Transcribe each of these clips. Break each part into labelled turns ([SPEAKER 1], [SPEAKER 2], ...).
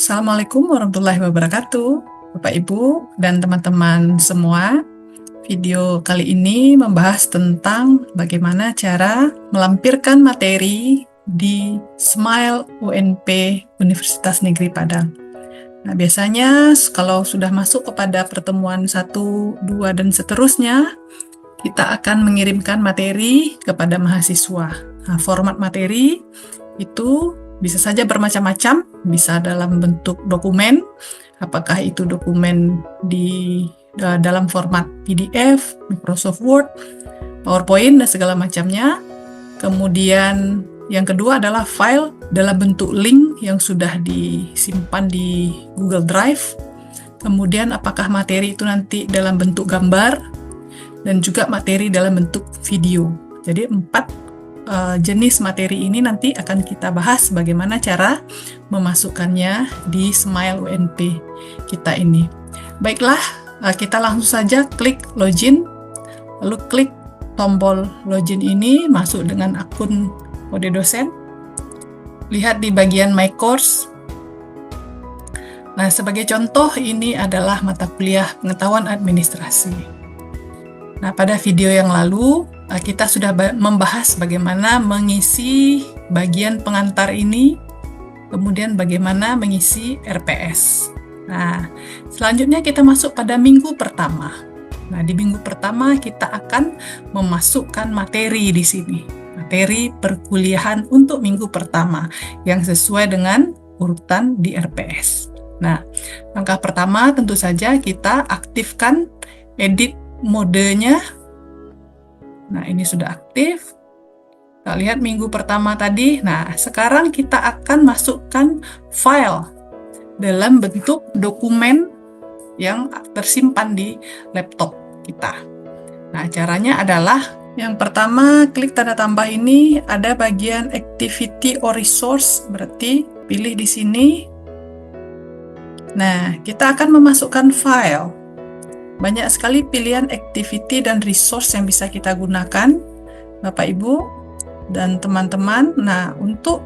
[SPEAKER 1] Assalamualaikum warahmatullahi wabarakatuh, Bapak Ibu dan teman-teman semua. Video kali ini membahas tentang bagaimana cara melampirkan materi di Smile UNP Universitas Negeri Padang. Nah, biasanya kalau sudah masuk kepada pertemuan 1, 2, dan seterusnya, kita akan mengirimkan materi kepada mahasiswa. Nah, format materi itu bisa saja bermacam-macam, bisa dalam bentuk dokumen, apakah itu dokumen di dalam format PDF, Microsoft Word, PowerPoint, dan segala macamnya. Kemudian yang kedua adalah file dalam bentuk link yang sudah disimpan di Google Drive. Kemudian apakah materi itu nanti dalam bentuk gambar, dan juga materi dalam bentuk video. Jadi 4 jenis materi ini nanti akan kita bahas bagaimana cara memasukkannya di Smile UNP kita ini. Baiklah, kita langsung saja klik login, lalu klik tombol login ini, masuk dengan akun kode dosen. Lihat di bagian My Course. Nah, sebagai contoh ini adalah mata kuliah pengetahuan administrasi. Nah, pada video yang lalu kita sudah membahas bagaimana mengisi bagian pengantar ini, kemudian bagaimana mengisi RPS. Nah, selanjutnya kita masuk pada minggu pertama. Nah, di minggu pertama kita akan memasukkan materi di sini. Materi perkuliahan untuk minggu pertama yang sesuai dengan urutan di RPS. Nah, langkah pertama tentu saja kita aktifkan edit modenya. Nah, ini sudah aktif. Kita lihat minggu pertama tadi. Nah, sekarang kita akan masukkan file dalam bentuk dokumen yang tersimpan di laptop kita. Nah, caranya adalah yang pertama, klik tanda tambah ini, ada bagian activity or resource, berarti pilih di sini. Nah, kita akan memasukkan file. Banyak sekali pilihan activity dan resource yang bisa kita gunakan, Bapak Ibu dan teman-teman. Nah, untuk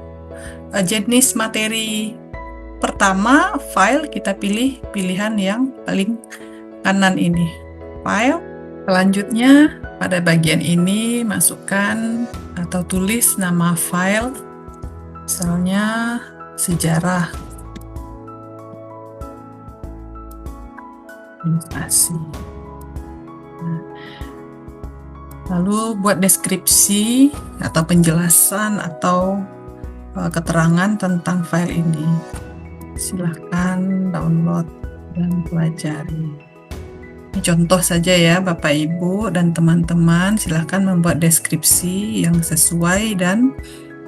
[SPEAKER 1] jenis materi pertama, file, kita pilih pilihan yang paling kanan ini, file. Selanjutnya, pada bagian ini masukkan atau tulis nama file, misalnya sejarah administrasi. Nah, lalu buat deskripsi atau penjelasan atau keterangan tentang file ini. Silahkan download dan pelajari. Ini contoh saja ya Bapak Ibu dan teman-teman, silahkan membuat deskripsi yang sesuai dan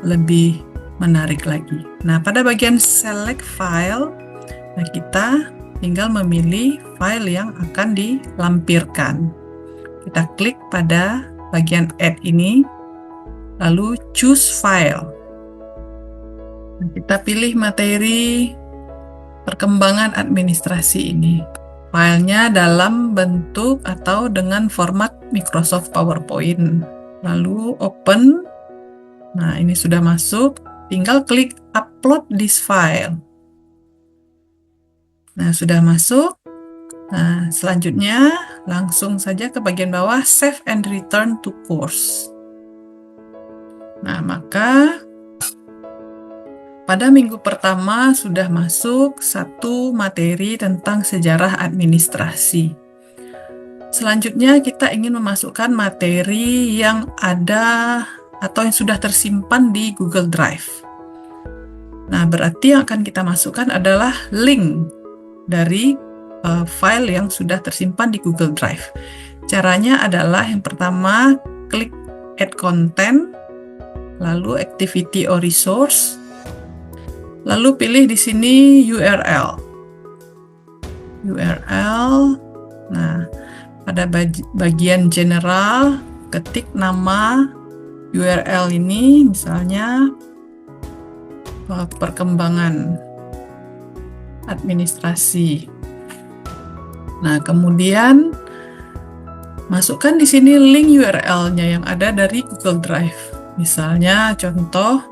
[SPEAKER 1] lebih menarik lagi. Nah, pada bagian select file, nah kita tinggal memilih file yang akan dilampirkan. Kita klik pada bagian add ini, lalu choose file. Nah, kita pilih materi perkembangan administrasi ini. Filenya dalam bentuk atau dengan format Microsoft PowerPoint. Lalu open. Nah, ini sudah masuk. Tinggal klik upload this file. Nah, sudah masuk. Nah, selanjutnya langsung saja ke bagian bawah, save and return to course. Nah, maka pada minggu pertama sudah masuk satu materi tentang sejarah administrasi. Selanjutnya kita ingin memasukkan materi yang ada atau yang sudah tersimpan di Google Drive. Nah, berarti yang akan kita masukkan adalah link dari file yang sudah tersimpan di Google Drive. Caranya adalah yang pertama, klik add content, lalu activity or resource, lalu pilih di sini URL. Nah, pada bagian general, ketik nama URL ini, misalnya perkembangan administrasi. Nah, kemudian masukkan di sini link URL-nya yang ada dari Google Drive. Misalnya contoh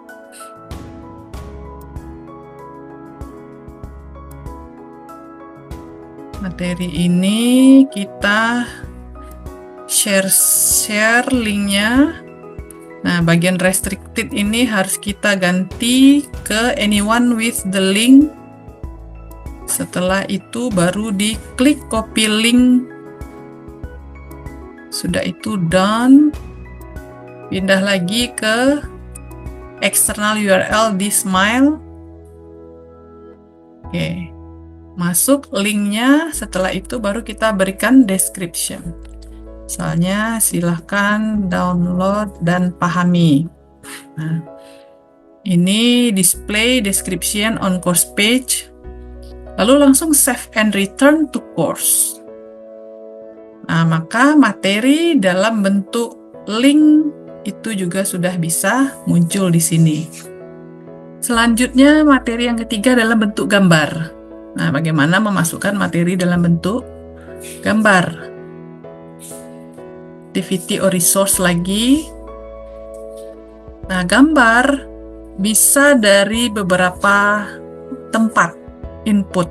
[SPEAKER 1] materi ini kita share linknya. Nah, bagian restricted ini harus kita ganti ke anyone with the link. Setelah itu baru diklik copy link. Sudah itu done. Pindah lagi ke external URL di Smile. Oke. Masuk linknya, setelah itu baru kita berikan description. Misalnya, silahkan download dan pahami. Nah, ini display description on course page. Lalu langsung save and return to course. Nah, maka materi dalam bentuk link itu juga sudah bisa muncul di sini. Selanjutnya, materi yang ketiga dalam bentuk gambar. Nah, bagaimana memasukkan materi dalam bentuk gambar? Activity or resource lagi. Nah, gambar bisa dari beberapa tempat input.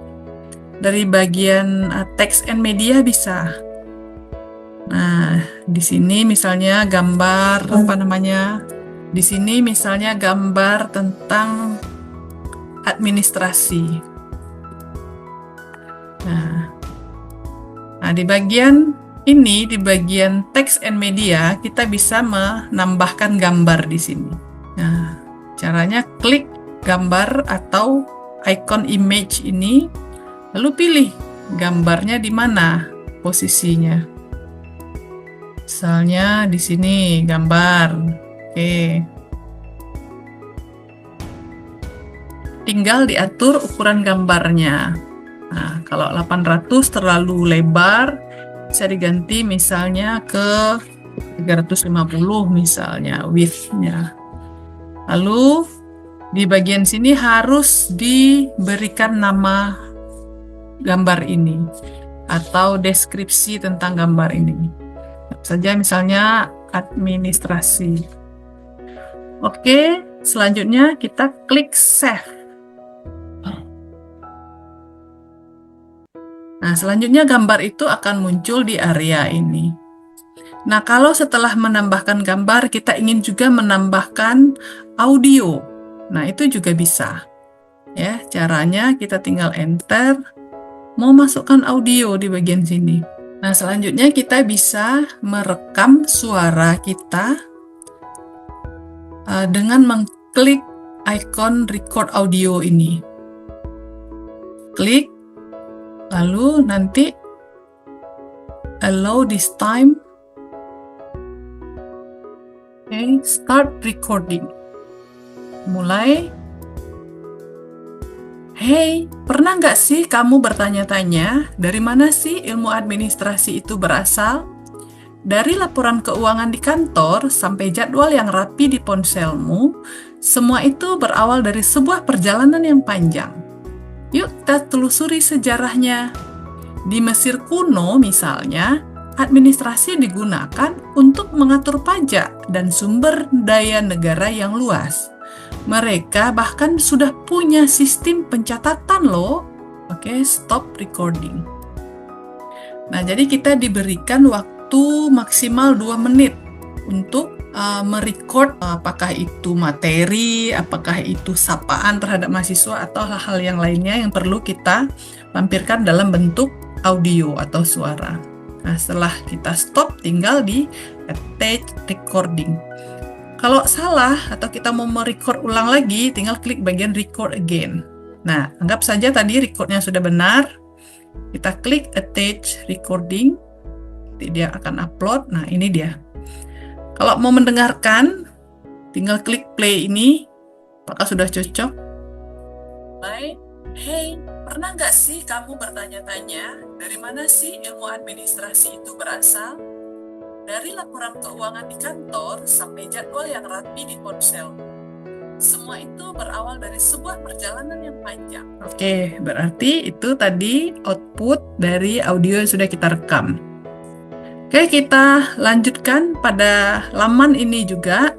[SPEAKER 1] Dari bagian text and media bisa. Nah, di sini misalnya gambar Di sini misalnya gambar tentang administrasi. Nah, di bagian ini, di bagian text and media, kita bisa menambahkan gambar di sini. Nah, caranya klik gambar atau icon image ini, lalu pilih gambarnya di mana posisinya. Misalnya di sini gambar. Oke. Tinggal diatur ukuran gambarnya. Nah, kalau 800 terlalu lebar, bisa diganti misalnya ke 350 misalnya width-nya. Lalu di bagian sini harus diberikan nama gambar ini atau deskripsi tentang gambar ini. Saja misalnya administrasi. Oke, selanjutnya kita klik save. Nah, selanjutnya gambar itu akan muncul di area ini. Nah, kalau setelah menambahkan gambar, kita ingin juga menambahkan audio. Nah, itu juga bisa. Ya, caranya kita tinggal enter, mau masukkan audio di bagian sini. Nah, selanjutnya kita bisa merekam suara kita dengan mengklik icon record audio ini. Klik. Lalu nanti allow this time. Oke, start recording. Mulai. Hey, pernah nggak sih kamu bertanya-tanya dari mana sih ilmu administrasi itu berasal? Dari laporan keuangan di kantor sampai jadwal yang rapi di ponselmu, semua itu berawal dari sebuah perjalanan yang panjang. Yuk kita telusuri sejarahnya. Di Mesir kuno misalnya, administrasi digunakan untuk mengatur pajak dan sumber daya negara yang luas. Mereka bahkan sudah punya sistem pencatatan loh. Oke, stop recording. Nah, jadi kita diberikan waktu maksimal 2 menit untuk merecord apakah itu materi, apakah itu sapaan terhadap mahasiswa atau hal-hal yang lainnya yang perlu kita lampirkan dalam bentuk audio atau suara. Nah, setelah kita stop, tinggal di attach recording. Kalau salah atau kita mau merecord ulang lagi, tinggal klik bagian record again. Nah, anggap saja tadi recordnya sudah benar. Kita klik attach recording, nanti dia akan upload. Nah, ini dia. Kalau mau mendengarkan, tinggal klik play ini. Apakah sudah cocok? Baik. Hey, pernah nggak sih kamu bertanya-tanya dari mana sih ilmu administrasi itu berasal? Dari laporan keuangan di kantor sampai jadwal yang rapi di ponsel. Semua itu berawal dari sebuah perjalanan yang panjang. Oke, berarti itu tadi output dari audio yang sudah kita rekam. Oke, kita lanjutkan pada laman ini juga.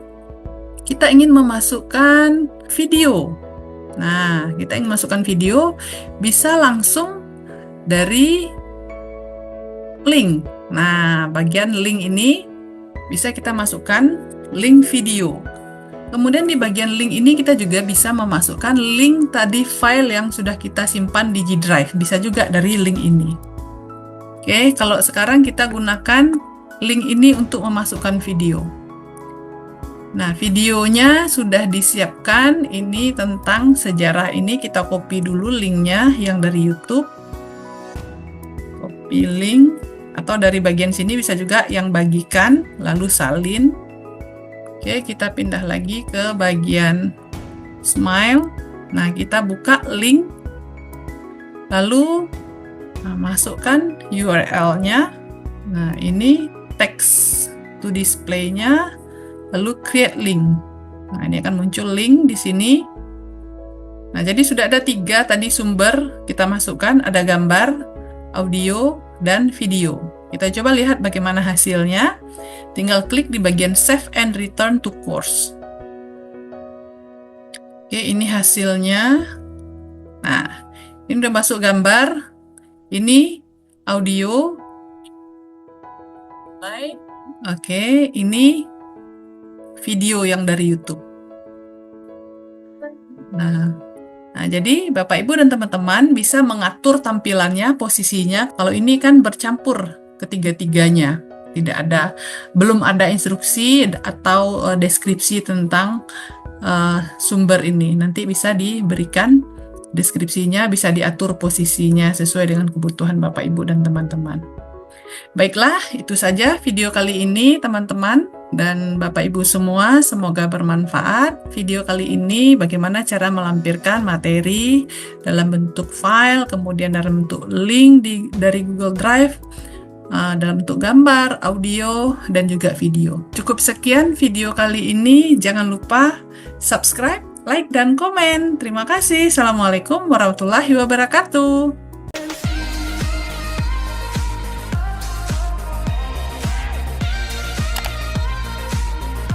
[SPEAKER 1] Kita ingin memasukkan video. Nah, kita ingin masukkan video, bisa langsung dari link. Nah, bagian link ini bisa kita masukkan link video. Kemudian di bagian link ini kita juga bisa memasukkan link tadi file yang sudah kita simpan di G Drive. Bisa juga dari link ini. Oke, kalau sekarang kita gunakan link ini untuk memasukkan video. Nah, videonya sudah disiapkan. Ini tentang sejarah ini. Kita copy dulu linknya yang dari YouTube. Copy link. Atau dari bagian sini bisa juga yang bagikan, lalu salin. Oke, kita pindah lagi ke bagian Smile. Nah, kita buka link. Lalu masukkan URL-nya. Nah, ini text to display-nya. Lalu create link. Nah, ini akan muncul link di sini. Nah, jadi sudah ada 3 tadi sumber kita masukkan, ada gambar, audio, dan video. Kita coba lihat bagaimana hasilnya. Tinggal klik di bagian Save and Return to Course. Oke, ini hasilnya. Nah, ini udah masuk gambar. Ini audio. Oke, ini video yang dari YouTube. Nah, jadi Bapak Ibu dan teman-teman bisa mengatur tampilannya, posisinya. Kalau ini kan bercampur ketiga-tiganya. Belum ada instruksi atau deskripsi tentang sumber ini. Nanti bisa diberikan deskripsinya, bisa diatur posisinya sesuai dengan kebutuhan Bapak Ibu dan teman-teman. Baiklah, itu saja video kali ini teman-teman dan Bapak Ibu semua, semoga bermanfaat. Video kali ini bagaimana cara melampirkan materi dalam bentuk file, kemudian dalam bentuk link dari Google Drive, dalam bentuk gambar, audio, dan juga video. Cukup sekian video kali ini, jangan lupa subscribe, like, dan komen. Terima kasih. Assalamualaikum warahmatullahi wabarakatuh.